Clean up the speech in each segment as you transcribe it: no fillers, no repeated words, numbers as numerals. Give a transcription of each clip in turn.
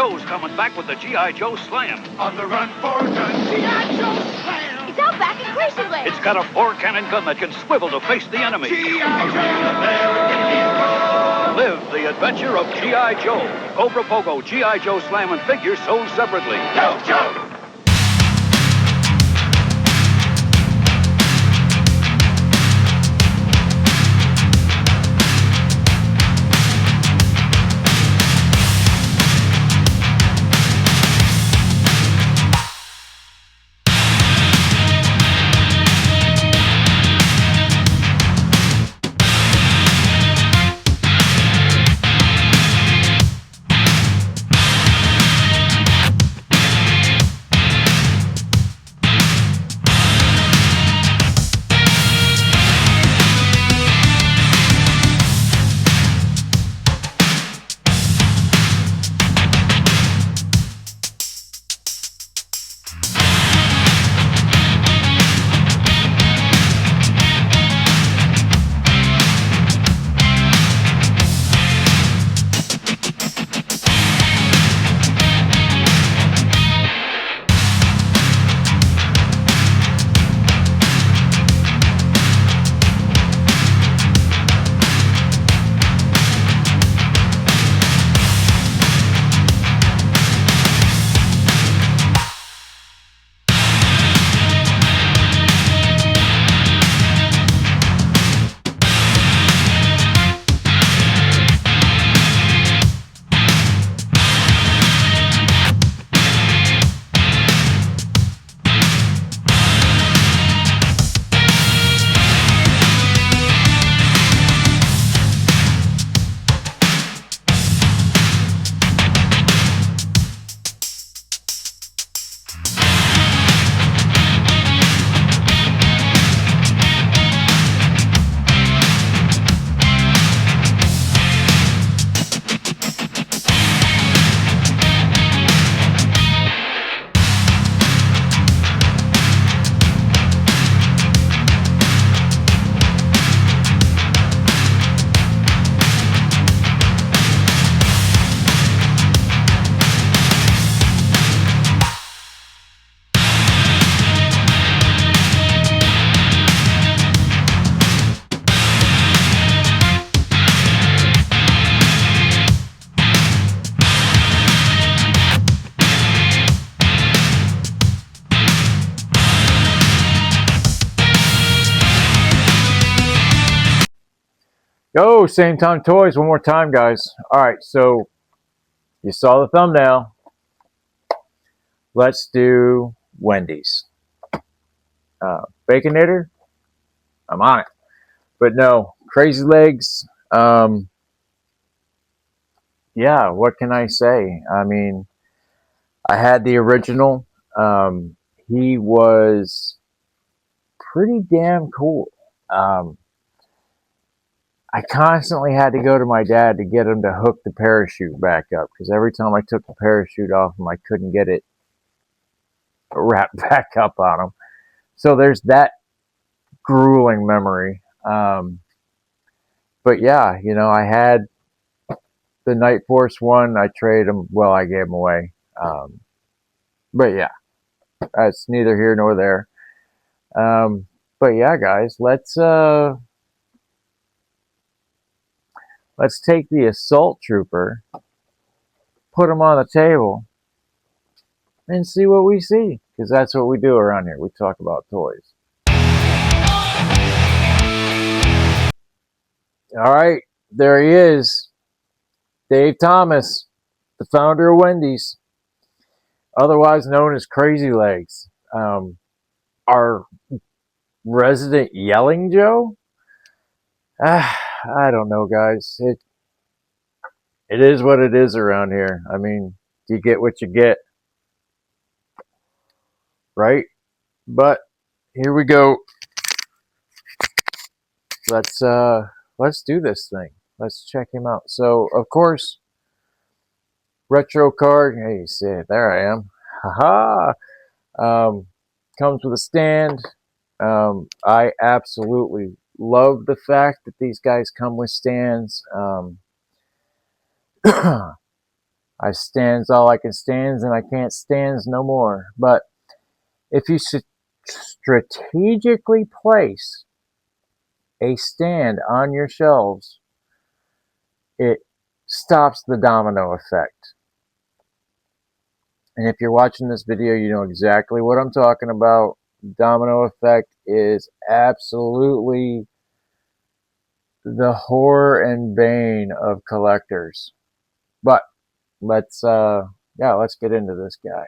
Joe's coming back with the G.I. Joe Slam. On the run for gun, G.I. Joe Slam! It's out back in Crazylegs. It's got a 4-cannon gun that can swivel to face the enemy. G.I. Joe, American hero! Live the adventure of G.I. Joe. Cobra Pogo, G.I. Joe Slam, and figures sold separately. Go, Joe! Go, Same Time Toys, one more time, guys. All right, so you saw the thumbnail. Let's do Wendy's. Baconator, I'm on it. But no, Crazylegs, yeah, what can I say? I mean, I had the original. He was pretty damn cool. I constantly had to go to my dad to get him to hook the parachute back up, because every time I took the parachute off him, I couldn't get it wrapped back up on him. So there's that grueling memory. But yeah, you know, I had the Night Force one. I traded him. Well, I gave him away. But yeah, that's neither here nor there. But yeah, guys, let's take the assault trooper, put him on the table, and see what we see. Because that's what we do around here. We talk about toys. All right, there he is. Dave Thomas, the founder of Wendy's, otherwise known as Crazylegs. Our resident Yelling Joe? I don't know, guys. It is what it is around here. I mean, you get what you get, right? But here we go. Let's do this thing. Let's check him out. So, of course, retro card. Hey, you see it. There I am. Haha. Comes with a stand. I absolutely love the fact that these guys come with stands. I stands all I can stands, and I can't stands no more. But if you strategically place a stand on your shelves, it stops the domino effect. And if you're watching this video, you know exactly what I'm talking about. Domino effect is absolutely the horror and bane of collectors. But let's get into this guy.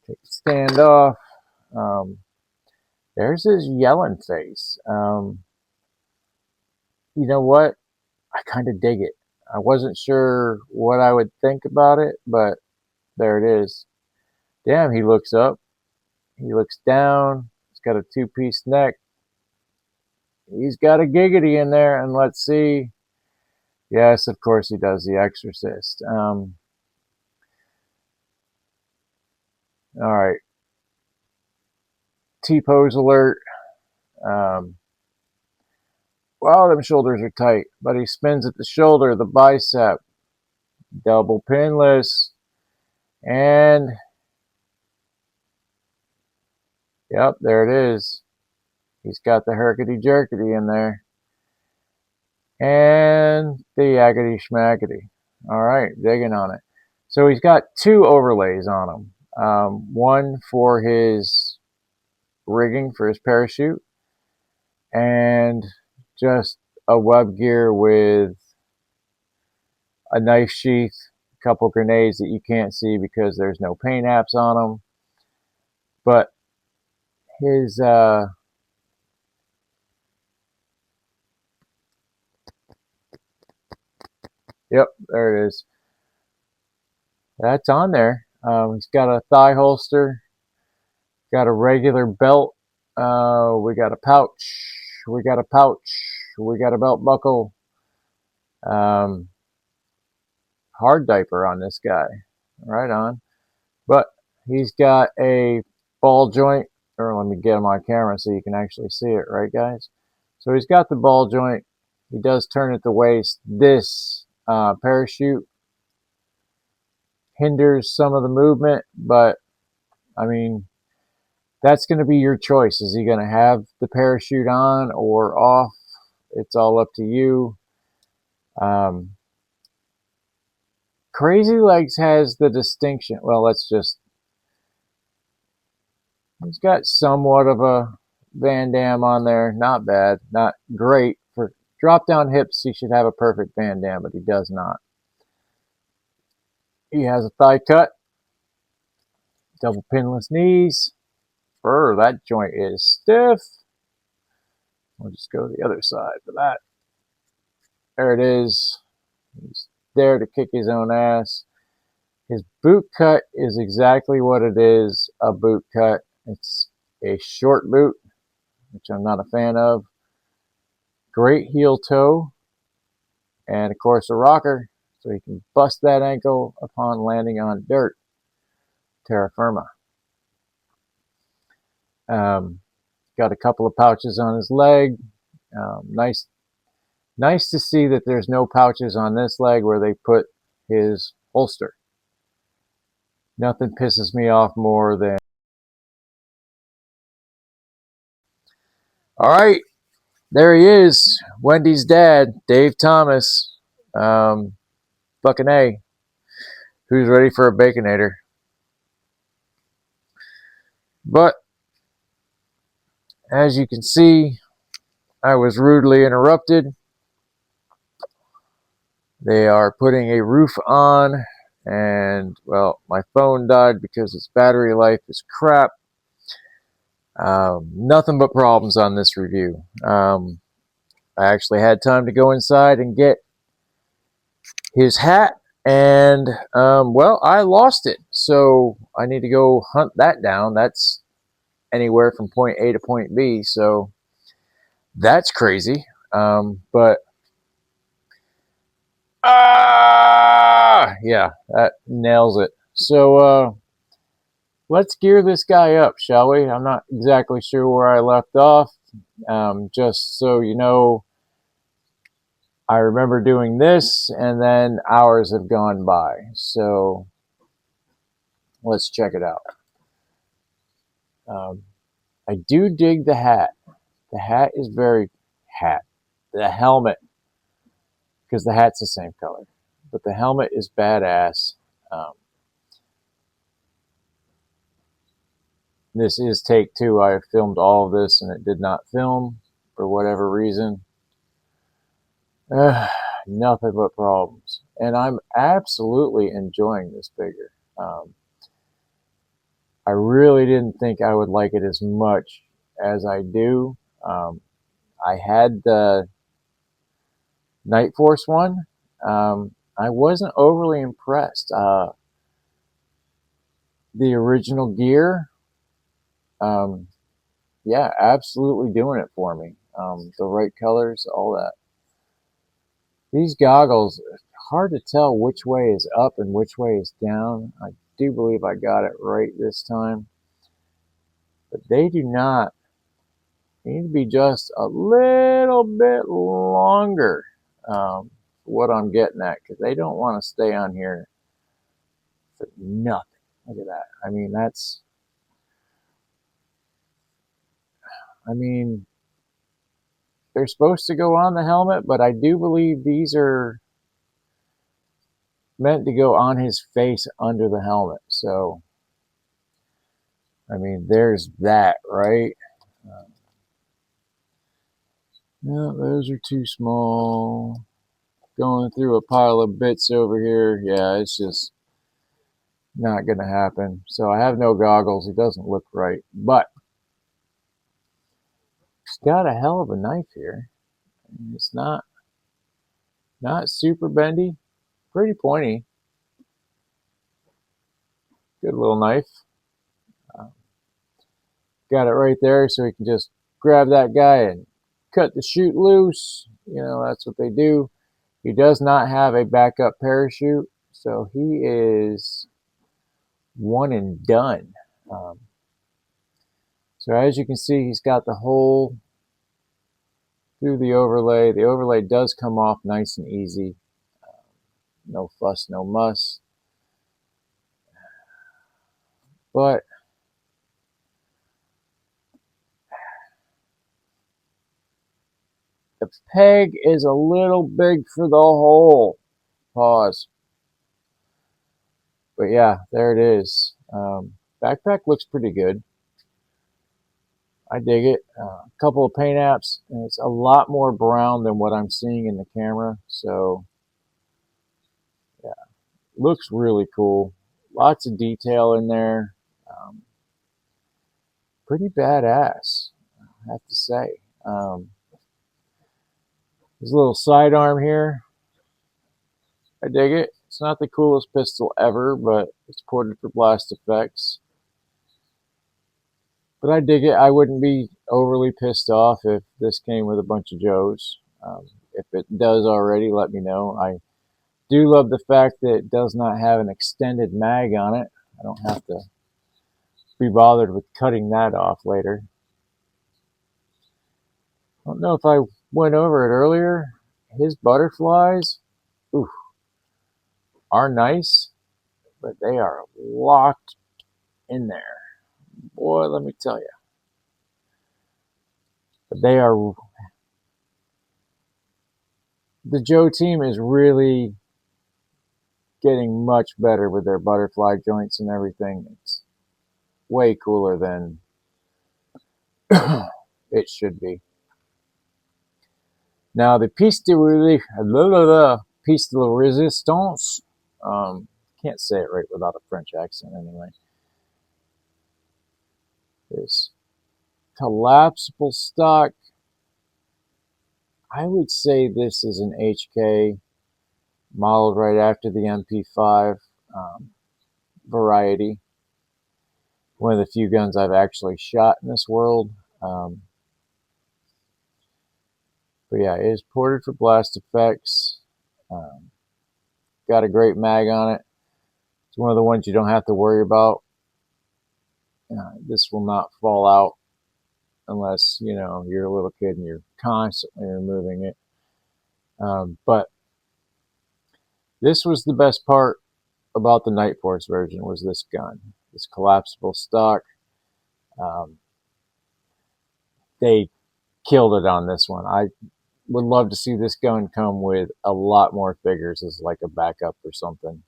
Take the stand off. There's his yelling face. You know what? I kind of dig it. I wasn't sure what I would think about it, but there it is. Damn, he looks up. He looks down. He's got a two-piece neck. He's got a giggity in there, and let's see. Yes, of course he does. The Exorcist. All right. T-pose alert. Wow, them shoulders are tight, but he spins at the shoulder, the bicep, double pinless, and yep, there it is. He's got the herkity-jerkity in there, and the yakety-schmackety. All right, digging on it. So he's got two overlays on him. One for his rigging for his parachute, and just a web gear with a knife sheath, a couple grenades that you can't see because there's no paint apps on them. But his yep, there it is. That's on there. He's got a thigh holster, got a regular belt. We got a pouch. We got a pouch. We got a belt buckle. Hard diaper on this guy. Right on. But he's got a ball joint. Or let me get him on camera so you can actually see it, right, guys? So he's got the ball joint. He does turn at the waist. This parachute hinders some of the movement, but I mean, that's going to be your choice. Is he going to have the parachute on or off? It's all up to you. Crazylegs has the distinction. Well, he's got somewhat of a Van Damme on there. Not bad, not great. For drop down hips, he should have a perfect Van Damme, but he does not. He has a thigh cut, double pinless knees. That joint is stiff. We'll just go to the other side for that. There it is. He's there to kick his own ass. His boot cut is exactly what it is, a boot cut. It's a short boot, which I'm not a fan of. Great heel toe. And of course a rocker, so he can bust that ankle upon landing on dirt. Terra firma. Got a couple of pouches on his leg. Nice to see that there's no pouches on this leg where they put his holster. Nothing pisses me off more than... All right, there he is. Wendy's dad, Dave Thomas. Fucking A. Who's ready for a Baconator? But as you can see, I was rudely interrupted. They are putting a roof on, and well, my phone died because its battery life is crap. Nothing but problems on this review. I actually had time to go inside and get his hat, and well, I lost it, so I need to go hunt that down. That's anywhere from point A to point B, so that's crazy. But yeah, that nails it. So let's gear this guy up, shall we? I'm not exactly sure where I left off. Just so you know, I remember doing this, and then hours have gone by. So let's check it out. I do dig the hat. The hat is very the helmet, because the hat's the same color, but the helmet is badass. This is take 2. I filmed all of this and it did not film for whatever reason. Nothing but problems, and I'm absolutely enjoying this figure. I really didn't think I would like it as much as I do. I had the Night Force one. I wasn't overly impressed. The original gear, yeah, absolutely doing it for me. The right colors, all that. These goggles, hard to tell which way is up and which way is down. I do believe I got it right this time. But they do not. They need to be just a little bit longer. What I'm getting at, because they don't want to stay on here for nothing. Look at that. I mean, they're supposed to go on the helmet, but I do believe these are meant to go on his face under the helmet. So, I mean, there's that, right? No, those are too small. Going through a pile of bits over here. Yeah, it's just not going to happen. So I have no goggles. It doesn't look right. But it's got a hell of a knife here. It's not super bendy. Pretty pointy. Good little knife. Got it right there so we can just grab that guy and cut the chute loose. You know, that's what they do. He does not have a backup parachute, so he is one and done. So as you can see, he's got the hole through the overlay. The overlay does come off nice and easy. No fuss, no muss. But the peg is a little big for the hole. Pause. But yeah, there it is. Backpack looks pretty good. I dig it. A couple of paint apps, and it's a lot more brown than what I'm seeing in the camera. So, yeah, looks really cool. Lots of detail in there. Pretty badass, I have to say. There's a little sidearm here. I dig it. It's not the coolest pistol ever, but it's ported for blast effects. But I dig it. I wouldn't be overly pissed off if this came with a bunch of Joes. If it does already, let me know. I do love the fact that it does not have an extended mag on it. I don't have to be bothered with cutting that off later. I don't know if I went over it earlier. His butterflies, oof, are nice, but they are locked in there. Boy, let me tell you. But they are. The Joe team is really getting much better with their butterfly joints and everything. It's way cooler than it should be. Now the piece de resistance, can't say it right without a French accent anyway. This collapsible stock, I would say this is an HK modeled right after the MP5 variety. One of the few guns I've actually shot in this world. But yeah, it is ported for blast effects. Got a great mag on it. It's one of the ones you don't have to worry about. This will not fall out unless, you know, you're a little kid and you're constantly removing it. But this was the best part about the Night Force version, was this gun, this collapsible stock. They killed it on this one. I would love to see this gun come with a lot more figures as like a backup or something.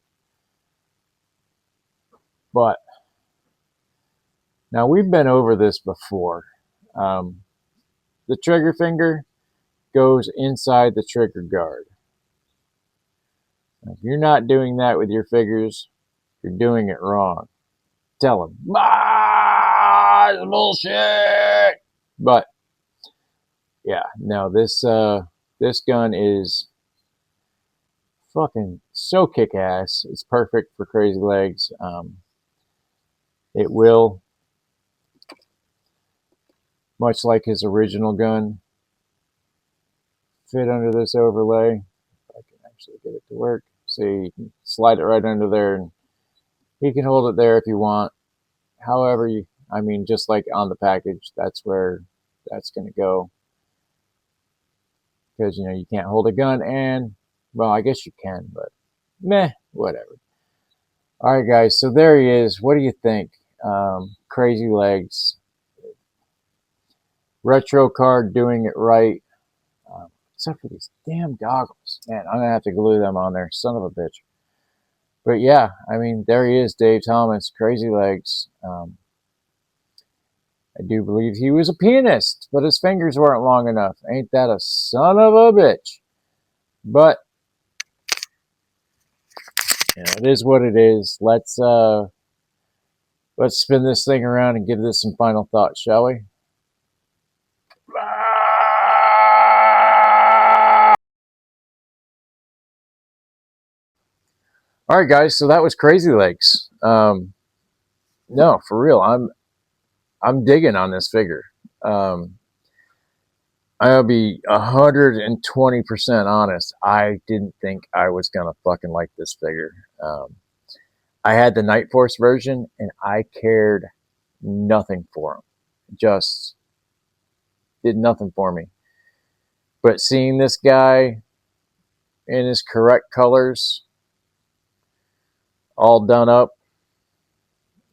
But now we've been over this before. The trigger finger goes inside the trigger guard. If you're not doing that with your figures, you're doing it wrong. Tell them, it's bullshit. But yeah, no, this gun is fucking so kick-ass. It's perfect for Crazylegs. It will, much like his original gun, fit under this overlay. If I can actually get it to work. See, you can slide it right under there, and you can hold it there if you want. However, I mean, just like on the package, that's where that's going to go. Because, you know, you can't hold a gun, and, well, I guess you can, but meh, whatever. All right, guys, so there he is. What do you think? Crazylegs. Retro card doing it right. Except for these damn goggles. Man, I'm going to have to glue them on there. Son of a bitch. But yeah, I mean, there he is, Dave Thomas, Crazylegs. I do believe he was a pianist, but his fingers weren't long enough. Ain't that a son of a bitch? But, you know, it is what it is. Let's spin this thing around and give this some final thoughts, shall we? All right, guys. So that was Crazylegs. No, for real. I'm digging on this figure. I'll be 120% honest. I didn't think I was gonna fucking like this figure. I had the Night Force version, and I cared nothing for him. Just did nothing for me. But seeing this guy in his correct colors, all done up,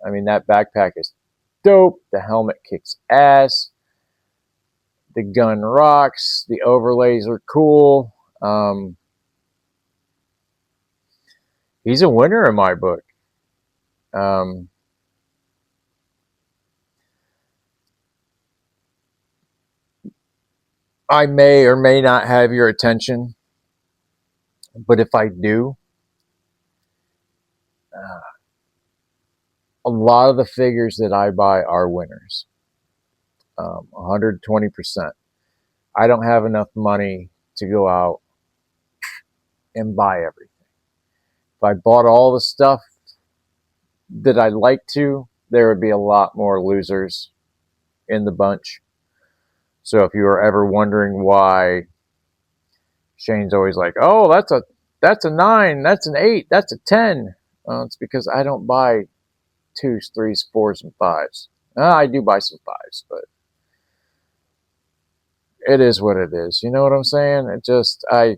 I mean, that backpack is dope. The helmet kicks ass. The gun rocks. The overlays are cool. He's a winner in my book. I may or may not have your attention, but if I do, a lot of the figures that I buy are winners. 120%. I don't have enough money to go out and buy everything. If I bought all the stuff that I'd like to, there would be a lot more losers in the bunch. So if you are ever wondering why Shane's always like, oh, that's a 9, that's an 8, that's a 10. It's because I don't buy 2s, 3s, 4s, and 5s. I do buy some 5s, but it is what it is. You know what I'm saying? It just, I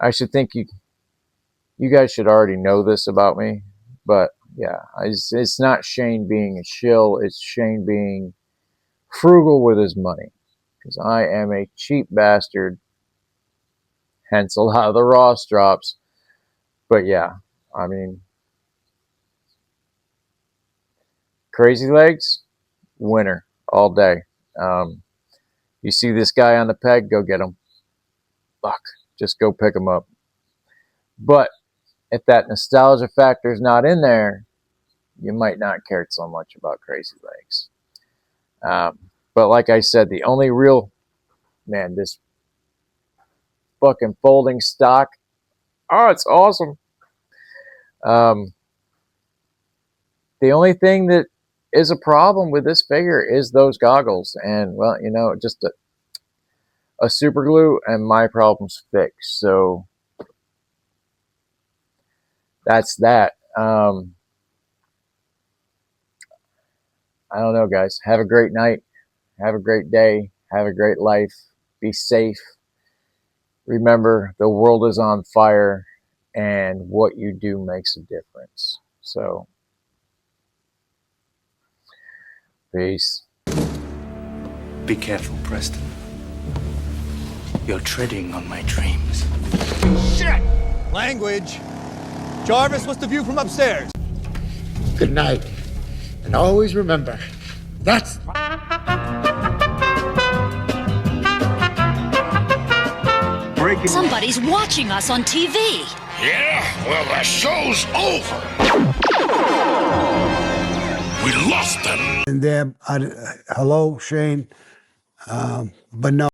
should think you guys should already know this about me, but yeah, it's not Shane being a shill. It's Shane being frugal with his money, because I am a cheap bastard. Hence a lot of the Ross drops. But yeah, I mean, Crazylegs, winner all day. You see this guy on the peg, go get him. Fuck, just go pick him up. But if that nostalgia factor is not in there, you might not care so much about Crazylegs. But like I said, the only real, man, this fucking folding stock, oh, it's awesome. The only thing that is a problem with this figure is those goggles. And, well, you know, just a super glue and my problem's fixed. So that's that. I don't know, guys. Have a great night. Have a great day. Have a great life. Be safe. remember, the world is on fire, and what you do makes a difference. So, peace. Be careful, Preston. You're treading on my dreams. Shit! Language. Jarvis, what's the view from upstairs? Good night. And always remember, that's... Somebody's watching us on TV. Yeah? Well, the show's over. We lost them. And there, hello, Shane, but no.